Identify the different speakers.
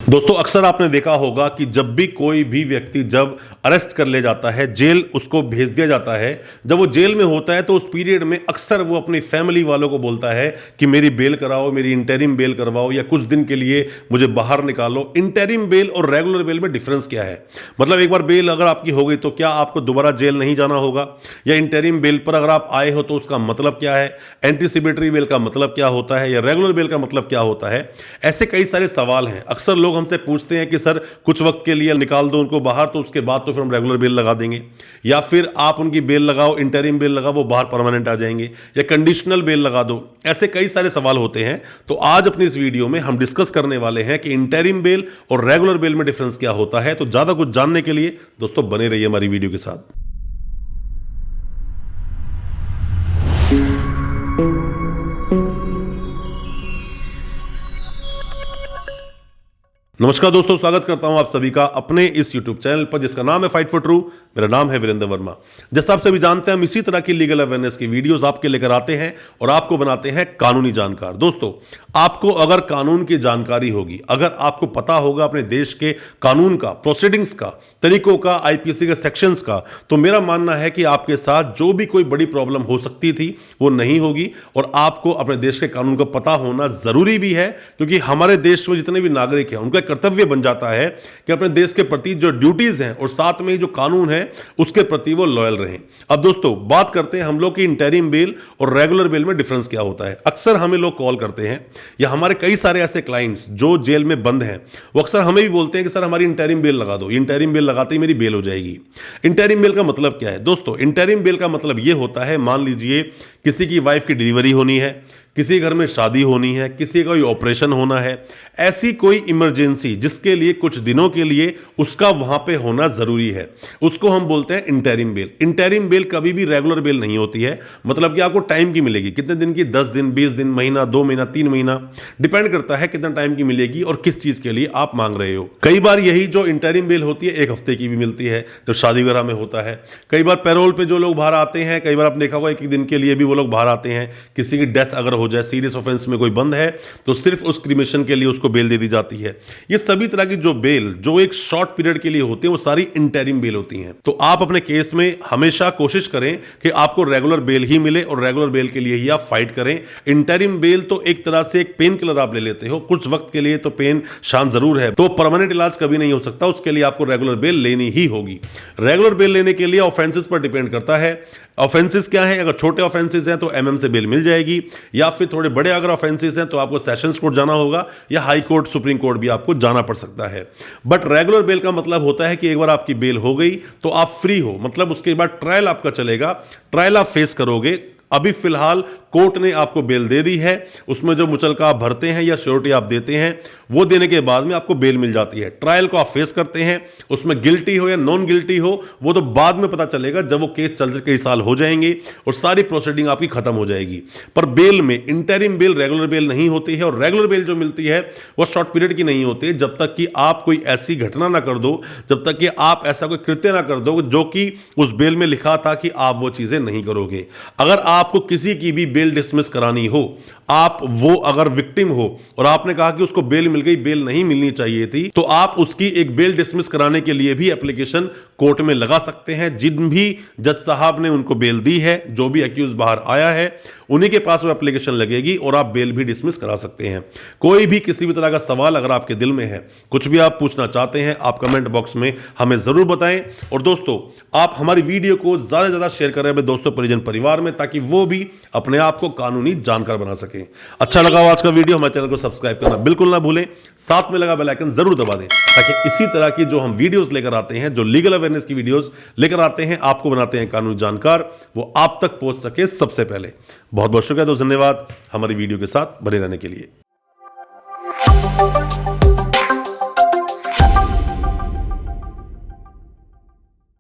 Speaker 1: दोस्तों अक्सर आपने देखा होगा कि जब भी कोई भी व्यक्ति जब अरेस्ट कर लिया जाता है, जेल उसको भेज दिया जाता है, जब वो जेल में होता है तो उस पीरियड में अक्सर वो अपनी फैमिली वालों को बोलता है कि मेरी बेल कराओ, मेरी इंटरिम बेल करवाओ या कुछ दिन के लिए मुझे बाहर निकालो। इंटरिम बेल और रेगुलर बेल में डिफरेंस क्या है? मतलब एक बार बेल अगर आपकी हो गई तो क्या आपको दोबारा जेल नहीं जाना होगा? या इंटरिम बेल पर अगर आप आए हो तो उसका मतलब क्या है? एंटीसिपेटरी बेल का मतलब क्या होता है? या रेगुलर बेल का मतलब क्या होता है? ऐसे कई सारे सवाल हैं। अक्सर लोग हमसे पूछते हैं कि सर कुछ वक्त के लिए निकाल दो उनको बाहर, तो उसके बाद तो फिर हम रेगुलर बेल लगा देंगे, या फिर आप उनकी बेल लगाओ, इंटरिम बेल लगाओ, वो बाहर परमानेंट आ जाएंगे, या कंडीशनल बेल लगा दो। ऐसे कई सारे सवाल होते हैं। तो आज अपनी इस वीडियो में हम डिस्कस करने वाले हैं कि इंटरिम बेल और रेगुलर बेल में डिफरेंस क्या होता है। तो ज्यादा कुछ जानने के लिए दोस्तों बने रहिए हमारी वीडियो के साथ। नमस्कार दोस्तों, स्वागत करता हूं आप सभी का अपने इस YouTube चैनल पर जिसका नाम है फाइट फॉर ट्रू। मेरा नाम है वीरेंद्र वर्मा। जैसा आप सभी जानते हैं हम इसी तरह की लीगल अवेयरनेस की वीडियोस आपके लेकर आते हैं और आपको बनाते हैं कानूनी जानकार। दोस्तों आपको अगर कानून की जानकारी होगी, अगर आपको पता होगा अपने देश के कानून का, प्रोसीडिंग्स का, तरीकों का, आईपीसी के सेक्शंस का, तो मेरा मानना है कि आपके साथ जो भी कोई बड़ी प्रॉब्लम हो सकती थी वो नहीं होगी। और आपको अपने देश के कानून का पता होना जरूरी भी है, क्योंकि हमारे देश में जितने भी नागरिक हैं उनका कर्तव्य बन जाता है कि अपने देश के प्रति जो ड्यूटीज हैं और साथ में जो कानून है उसके प्रति वो लॉयल रहें। अब दोस्तों बात करते हैं हम लोग की इंटरिम बेल और रेगुलर बेल में डिफरेंस क्या होता है। अक्सर हमें लोग कॉल करते हैं या हमारे कई सारे ऐसे क्लाइंट्स जो जेल में बंद हैं वो अक्सर हमें भी बोलते हैं कि सर हमारी इंटरिम बेल लगा दो, इंटरिम बेल लगाते ही मेरी बेल हो जाएगी। इंटरिम बेल का मतलब क्या है? दोस्तों इंटरिम बेल का मतलब यह होता है, मान लीजिए किसी की वाइफ की डिलीवरी होनी है, किसी घर में शादी होनी है, किसी का कोई ऑपरेशन होना है, ऐसी कोई इमरजेंसी जिसके लिए कुछ दिनों के लिए उसका वहां पे होना जरूरी है, उसको हम बोलते हैं इंटरिम बेल। इंटरिम बेल कभी भी रेगुलर बेल नहीं होती है। मतलब कि आपको टाइम की मिलेगी, कितने दिन की? 10 दिन, 20 दिन, महीना, 2 महीना, 3 महीना, डिपेंड करता है कितना टाइम की मिलेगी और किस चीज के लिए आप मांग रहे हो। कई बार यही जो इंटरिम बेल होती है 1 हफ्ते की भी मिलती है जब शादी वगैरह में होता है। कई बार पैरोल पे जो लोग बाहर आते हैं, कई बार आपने देखा होगा 1 दिन के लिए भी वो लोग बाहर आते हैं। किसी की डेथ अगर हो जाए, सीरियस ऑफेंस में कोई बंद है, तो सिर्फ उस क्रिमेशन के लिए उसको बेल दे दी जाती है। ये सभी तरह की जो बेल जो एक शॉर्ट पीरियड के लिए होती है वो सारी इंटरिम बेल होती हैं। तो आप अपने केस में हमेशा कोशिश करें कि आपको रेगुलर बेल ही मिले और रेगुलर बेल के लिए ही आप फाइट करें। इंटरिम बेल तो एक तरह से एक पेन किलर आप ले लेते हो, कुछ वक्त के लिए तो पेन शांत जरूर है, तो परमानेंट इलाज कभी नहीं हो सकता, उसके लिए आपको रेगुलर बेल लेनी ही होगी। रेगुलर बेल लेने के लिए ऑफेंसेस पर डिपेंड करता है। ऑफेंसेस क्या है? अगर छोटे ऑफेंसेस हैं तो एमएम से बेल मिल जाएगी, या फिर थोड़े बड़े अगर ऑफेंसेस हैं तो आपको सेशंस कोर्ट जाना होगा या हाई कोर्ट, सुप्रीम कोर्ट भी आपको जाना पड़ सकता है। बट रेगुलर बेल का मतलब होता है कि एक बार आपकी बेल हो गई तो आप फ्री हो, मतलब उसके बाद ट्रायल आपका चलेगा, ट्रायल आप फेस करोगे। अभी फिलहाल कोर्ट ने आपको बेल दे दी है, उसमें जो मुचलका आप भरते हैं या श्योरिटी आप देते हैं वो देने के बाद में आपको बेल मिल जाती है। ट्रायल को आप फेस करते हैं, उसमें गिल्टी हो या नॉन गिल्टी हो वो तो बाद में पता चलेगा जब वो केस चल कई साल हो जाएंगे और सारी प्रोसीडिंग आपकी खत्म हो जाएगी। पर बेल में इंटरिम बेल रेगुलर बेल नहीं होती है, और रेगुलर बेल जो मिलती है वो शॉर्ट पीरियड की नहीं होती है, जब तक कि आप कोई ऐसी घटना ना कर दो, जब तक कि आप ऐसा कोई कृत्य ना कर दो जो कि उस बेल में लिखा था कि आप वो चीजें नहीं करोगे। अगर आपको किसी की भी बेल डिसमिस करानी हो, आप वो अगर विक्टिम हो और आपने कहा कि उसको बेल मिल गई, बेल नहीं मिलनी चाहिए थी, तो आप उसकी एक बेल डिसमिस कराने के लिए भी एप्लीकेशन कोर्ट में लगा सकते हैं। जिन भी जज साहब ने उनको बेल दी है, जो भी एक्यूज बाहर आया है, उन्हीं के पास वो एप्लीकेशन लगेगी और आप बेल भी डिसमिस करा सकते हैं। कोई भी किसी भी तरह का सवाल अगर आपके दिल में है, कुछ भी आप पूछना चाहते हैं, आप कमेंट बॉक्स में हमें जरूर बताएं। और दोस्तों आप हमारी वीडियो को ज्यादा से ज्यादा शेयर करें अपने दोस्तों, परिजन, परिवार में, ताकि वो भी अपने आप को कानूनी जानकार बना सके। अच्छा लगा आज का वीडियो, हमारे चैनल को सब्सक्राइब करना बिल्कुल ना भूलें, साथ में लगा बेल आइकन जरूर दबा दें, ताकि इसी तरह की जो हम वीडियोस लेकर आते हैं, जो लीगल अवेयरनेस की वीडियोस लेकर आते हैं, आपको बनाते हैं कानूनी जानकार, वो आप तक पहुंच सके सबसे पहले। बहुत बहुत शुक्रिया, तो धन्यवाद हमारी वीडियो के साथ बने रहने के लिए।